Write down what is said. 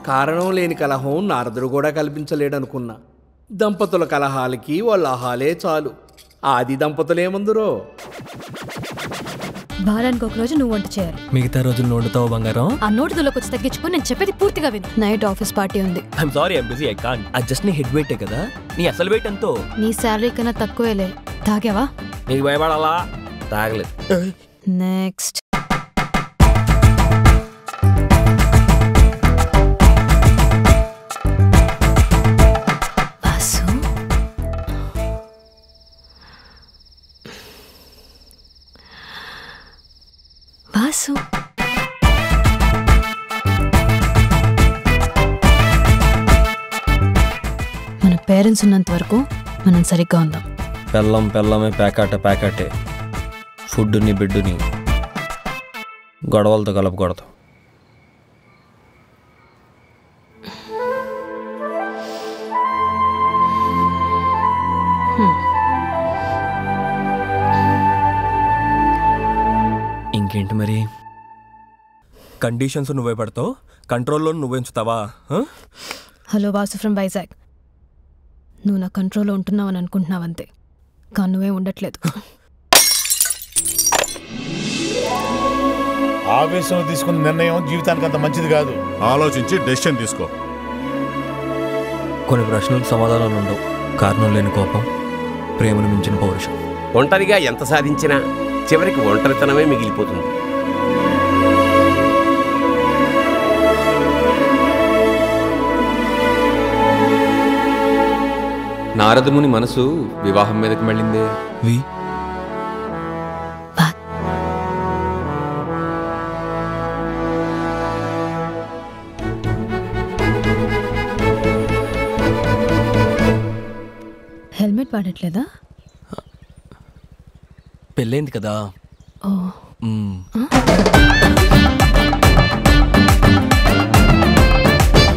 కారణం లేని కలహం నారదుడు కూడా కల్పించలేడనుకున్నా. దంపతుల కలహాలకి వాళ్ళ ఆహాలే చాలు. ఆది దంపతులేమందురో. వారానికి ఒక రోజు నువ్వు వంట చేయాలి, మిగతా రోజులు వండుతావు బంగారం. ఆ నోటిదోలోకి వచ్చి తగ్గించుకొని నేను చెప్పేది పూర్తిగా విను. నైట్ ఆఫీస్ పార్టీ ఉంది. I'm sorry, I'm busy, I can't. అది జస్ట్ నీ హెడ్ వెయిటే కదా. నీ అసలు వెయిట్ ఎంతో? నీ శాలరీ కన్నా తక్కువేలే. తాగావా? నీకు భయపడాలా? తాగలేదు. నెక్స్ట్ వాసు. మన పేరెంట్స్ ఉన్నంత వరకు మనం సరిగ్గా ఉందాం. పెళ్ళమే ప్యాకాటే. ఫుడ్ని బిడ్డుని గొడవలతో కలపకూడదు. ఇంకేంటి మరి? కండిషన్స్ నువ్వే పడతావు, కంట్రోల్లో నువ్వే ఉంచుతావా? Hello Vasu from Vizag. నువ్వు నా కంట్రోల్లో ఉంటున్నావని అనుకుంటున్నావంతే, కానీ నువ్వే ఉండట్లేదు. ఆవేశంలో తీసుకున్న నిర్ణయం జీవితానికి అంత మంచిది కాదు. ఆలోచించి డెసిషన్ తీసుకో. కొన్ని ప్రశ్నలకు సమాధానాలు ఉండవు. కారణం లేని కోపం, ప్రేమను మించిన పౌరుషం. ఒంటరిగా ఎంత సాధించినా చివరికి ఒంటరితనమే మిగిలిపోతుంది. నారదముని మనసు వివాహం మీదకి మళ్ళిందే. హెల్మెట్ వాడట్లేదా? పెళ్ళైంది కదా. ఓ